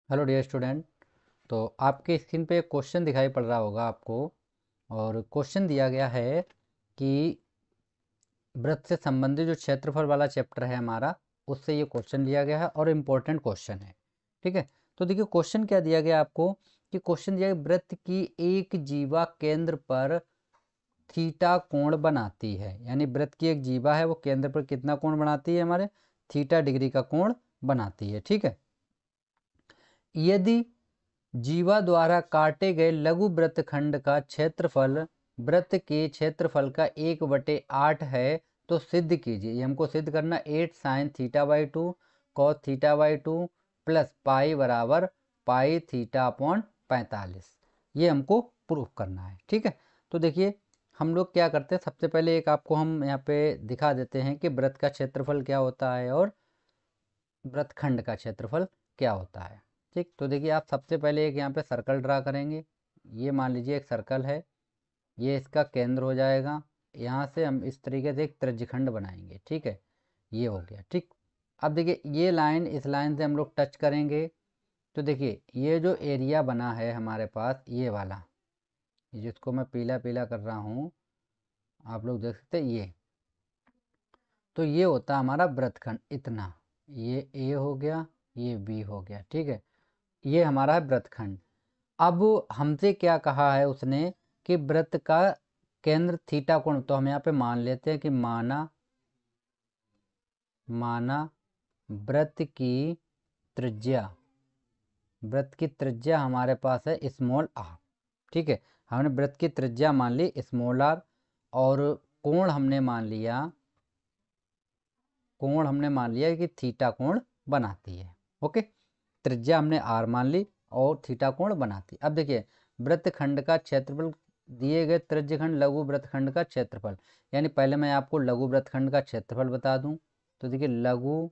Hello dear student. तो आपके screen पे एक क्वेश्चन दिखाई पड़ रहा होगा आपको। और क्वेश्चन दिया गया है कि वृत्त से संबंधित जो क्षेत्रफल वाला चैप्टर है हमारा, उससे ये क्वेश्चन लिया गया है और इम्पोर्टेंट क्वेश्चन है। ठीक है। तो देखिए क्वेश्चन क्या दिया गया आपको कि क्वेश्चन दिया गया वृत्त की एक जीवा केंद्र पर थीटा कोण बनाती है। यानी वृत्त की एक जीवा है, वो केंद्र पर कितना कोण बनाती है, हमारे थीटा डिग्री का कोण बनाती है। ठीक है। यदि जीवा द्वारा काटे गए लघु वृत्तखंड का क्षेत्रफल वृत्त के क्षेत्रफल का 1/8 है तो सिद्ध कीजिए। ये हमको सिद्ध करना 8 sine theta by 2 cos theta by 2 plus pi बराबर पाई थीटा अपॉन 45। ये हमको प्रूफ करना है। ठीक है। तो देखिए हम लोग क्या करते हैं, सबसे पहले एक आपको हम यहाँ पे दिखा देते हैं कि वृत्त का क्षेत्रफल क्या होता है और वृत्तखंड का क्षेत्रफल क्या होता है। ठीक। तो देखिए आप सबसे पहले एक यहाँ पे सर्कल ड्रा करेंगे। ये मान लीजिए एक सर्कल है, ये इसका केंद्र हो जाएगा। यहाँ से हम इस तरीके से एक त्रिज्यखंड बनाएंगे। ठीक है, ये हो गया। ठीक। अब देखिए ये लाइन इस लाइन से हम लोग टच करेंगे तो देखिए ये जो एरिया बना है हमारे पास, ये वाला, जिसको मैं पीला पीला कर रहा हूँ, आप लोग देख सकते हैं ये। तो ये होता है हमारा वृत्तखंड इतना। ये ए हो गया, ये बी हो गया। ठीक है, ये हमारा है वृत्तखंड। अब हमसे क्या कहा है उसने कि वृत्त का केंद्र थीटा कोण, तो हम यहाँ पे मान लेते हैं कि माना वृत्त की त्रिज्या, वृत्त की त्रिज्या हमारे पास है स्मॉल आर। ठीक है, हमने वृत्त की त्रिज्या मान ली स्मॉल आर और कोण हमने मान लिया कि थीटा कोण बनाती है। ओके, त्रिज्या हमने आर मान ली और थीटा कोण बनाती। अब देखिए वृत्तखंड का क्षेत्रफल दिए गए त्रिज्यखंड लघु वृत्तखंड का क्षेत्रफल, यानी पहले मैं आपको लघु वृत्तखंड का क्षेत्रफल बता दूं। तो देखिए लघु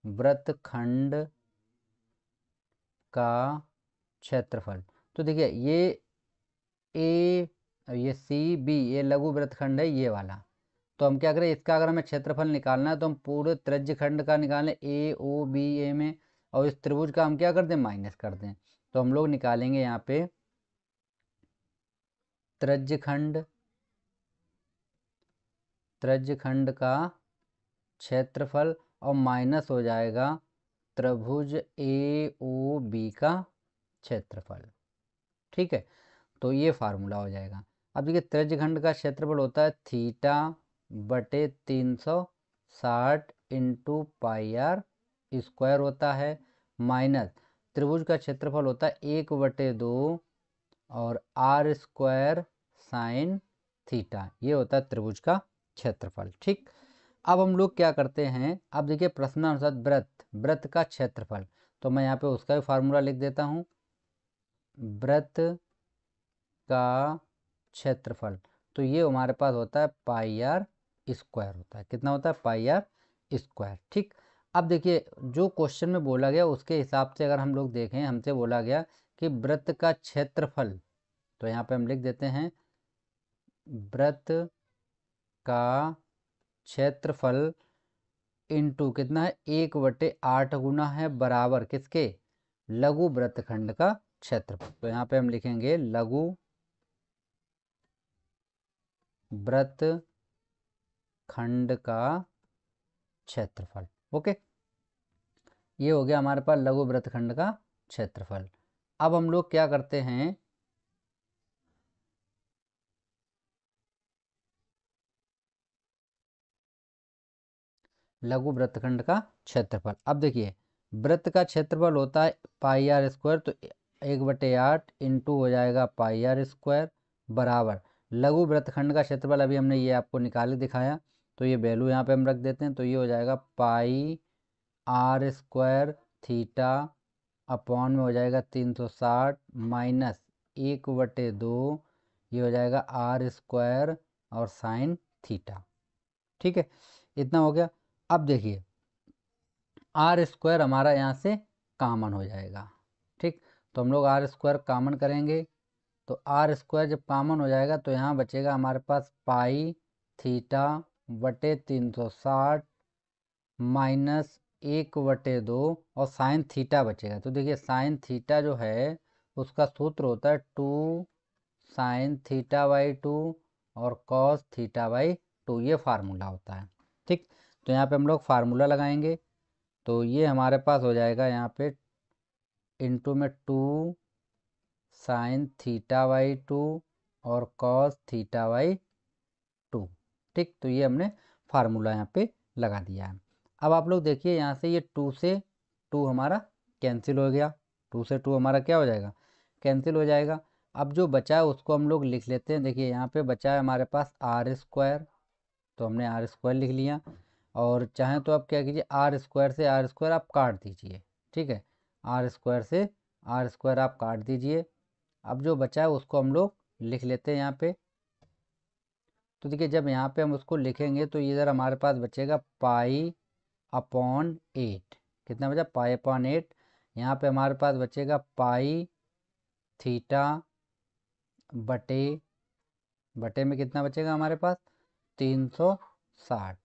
वृत्तखंड का क्षेत्रफल, तो देखिए ए ये सी बी, ये लघु वृत्तखंड है ये वाला। तो हम क्या करें, इसका अगर हमें क्षेत्रफल निकालना है तो हम पूरे त्रिज्यखंड का निकालें ए ओ बी ए में, और इस त्रिभुज का हम क्या कर दें, माइनस कर दें। तो हम लोग निकालेंगे यहाँ पे त्रिज्यखंड का क्षेत्रफल और माइनस हो जाएगा त्रिभुज ए ओ बी का क्षेत्रफल। ठीक है, तो ये फार्मूला हो जाएगा। अब देखिए त्रिज्यखंड का क्षेत्रफल होता है थीटा बटे 360 इंटू पाई आर स्क्वायर होता है, माइनस त्रिभुज का क्षेत्रफल होता है 1/2 और आर स्क्वायर साइन थीटा, ये होता है त्रिभुज का क्षेत्रफल। ठीक। अब हम लोग क्या करते हैं, अब देखिए प्रश्नानुसार वृत्त का क्षेत्रफल, तो मैं यहाँ पे उसका भी फार्मूला लिख देता हूँ। वृत्त का क्षेत्रफल, तो ये हमारे पास होता है पाई आर स्क्वायर होता है। कितना होता है, पाई आर स्क्वायर। ठीक। अब देखिए जो क्वेश्चन में बोला गया उसके हिसाब से अगर हम लोग देखें, हमसे बोला गया कि वृत्त का क्षेत्रफल, तो यहाँ पे हम लिख देते हैं वृत्त का क्षेत्रफल इंटू कितना है 1/8 गुना है बराबर किसके, लघु वृत्तखंड का क्षेत्रफल। तो यहाँ पे हम लिखेंगे लघु वृत्तखंड का क्षेत्रफल। ओके, ये हो गया हमारे पास लघु वृत्तखंड का क्षेत्रफल। अब हम लोग क्या करते हैं, लघु वृत्तखंड का क्षेत्रफल। अब देखिए वृत्त का क्षेत्रफल होता है पाई आर स्क्वायर, तो 1/8 इंटू हो जाएगा पाई आर स्क्वायर बराबर लघु वृत्तखंड का क्षेत्रफल, अभी हमने ये आपको निकाल के दिखाया, तो ये वैल्यू यहाँ पे हम रख देते हैं। तो ये हो जाएगा पाई आर स्क्वायर थीटा अपॉन में हो जाएगा 360 माइनस 1/2, ये हो जाएगा आर स्क्वायर और साइन थीटा। ठीक है, इतना हो गया। अब देखिए आर स्क्वायर हमारा यहाँ से कॉमन हो जाएगा। ठीक, तो हम लोग आर स्क्वायर कॉमन करेंगे, तो आर स्क्वायर जब कॉमन हो जाएगा तो यहाँ बचेगा हमारे पास पाई थीटा बटे 360 माइनस 1/2 और साइन थीटा बचेगा। तो देखिए साइन थीटा जो है उसका सूत्र होता है 2 साइन थीटा बाई 2 और कॉस थीटा बाई 2, ये फार्मूला होता है। ठीक, तो यहाँ पे हम लोग फार्मूला लगाएंगे। तो ये हमारे पास हो जाएगा यहाँ पे इंटू में 2 साइन थीटा बाई 2 और कॉस थीटा बाई 2। ठीक, तो ये हमने फार्मूला यहाँ पे लगा दिया है। अब आप लोग देखिए यहाँ से ये 2 से 2 हमारा कैंसिल हो गया। 2 से 2 हमारा क्या हो जाएगा, कैंसिल हो जाएगा। अब जो बचा है उसको हम लोग लिख लेते हैं। देखिए यहाँ पे बचा है हमारे पास आर स्क्वायर, तो हमने आर स्क्वायर लिख लिया। और चाहें तो आप क्या कीजिए, आर स्क्वायर से आर स्क्वायर आप काट दीजिए। ठीक है, आर स्क्वायर से आर स्क्वायर आप काट दीजिए। अब जो बचा है उसको हम लोग लिख लेते हैं यहाँ पे। तो देखिए जब यहाँ पे हम उसको लिखेंगे तो ये इधर हमारे पास बचेगा पाई अपॉन 8। कितना बचा, पाई अपॉन 8। यहाँ पे हमारे पास बचेगा पाई थीटा बटे बटे में कितना बचेगा हमारे पास 360।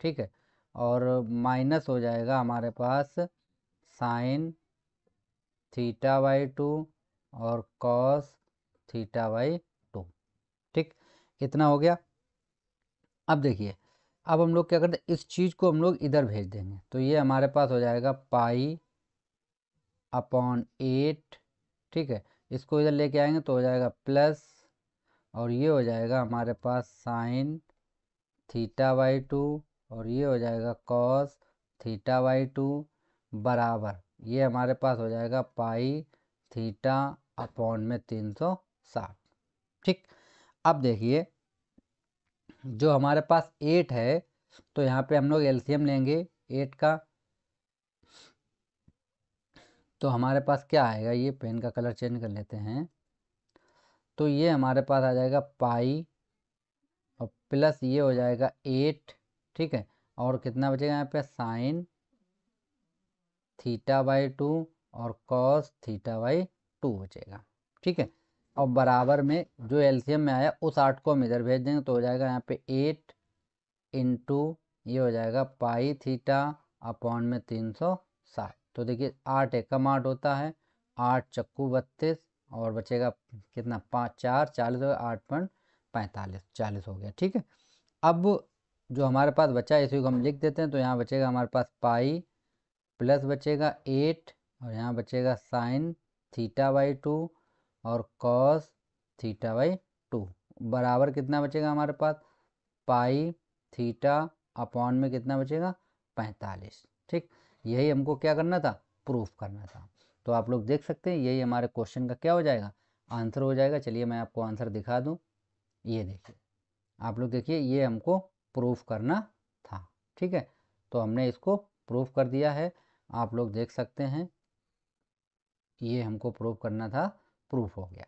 ठीक है, और माइनस हो जाएगा हमारे पास साइन थीटा बाई 2 और कॉस थीटा बाई 2। ठीक, इतना हो गया। अब देखिए, अब हम लोग क्या करते हैं, इस चीज़ को हम लोग इधर भेज देंगे। तो ये हमारे पास हो जाएगा पाई अपॉन 8। ठीक है, इसको इधर लेके आएंगे तो हो जाएगा प्लस, और ये हो जाएगा हमारे पास साइन थीटा बाई 2 और ये हो जाएगा कॉस थीटा बाई 2 बराबर, ये हमारे पास हो जाएगा पाई थीटा अपॉन में 360। ठीक, अब देखिए जो हमारे पास 8 है तो यहाँ पे हम लोग एलसीएम लेंगे 8 का। तो हमारे पास क्या आएगा, ये पेन का कलर चेंज कर लेते हैं। तो ये हमारे पास आ जाएगा पाई और प्लस ये हो जाएगा 8। ठीक है, और कितना बचेगा यहाँ पे साइन थीटा बाई 2 और कॉस थीटा बाई 2 बचेगा। ठीक है, और बराबर में जो एलसीएम में आया उस 8 को हम इधर भेज देंगे तो हो जाएगा यहाँ पे 8 इंटू ये हो जाएगा पाई थीटा अपॉन में 360। तो देखिए 8 एकम 8 होता है, 8 चक्कू 32 और बचेगा कितना 5 4 40 हो गया, 8.45 40 हो गया। ठीक है, अब जो हमारे पास बचा है इसी को हम लिख देते हैं। तो यहाँ बचेगा हमारे पास पाई प्लस बचेगा 8 और यहाँ बचेगा साइन थीटा बाई 2 और कॉस थीटा बाई 2 बराबर कितना बचेगा हमारे पास पाई थीटा अपॉन में कितना बचेगा 45। ठीक, यही हमको क्या करना था, प्रूफ करना था। तो आप लोग देख सकते हैं यही हमारे क्वेश्चन का क्या हो जाएगा, आंसर हो जाएगा। चलिए मैं आपको आंसर दिखा दूं, ये देखिए आप लोग देखिए ये हमको प्रूफ करना था। ठीक है, तो हमने इसको प्रूफ कर दिया है, आप लोग देख सकते हैं ये हमको प्रूफ करना था, प्रूफ हो गया।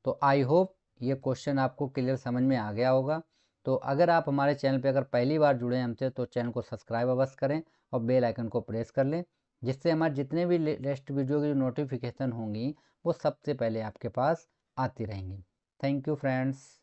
तो आई होप ये क्वेश्चन आपको क्लियर समझ में आ गया होगा। तो अगर आप हमारे चैनल पे अगर पहली बार जुड़े हैं हमसे तो चैनल को सब्सक्राइब अवश्य करें और बेल आइकन को प्रेस कर लें, जिससे हमारे जितने भी लेटेस्ट वीडियो की जो नोटिफिकेशन होंगी वो सबसे पहले आपके पास आती रहेंगी। Thank you friends.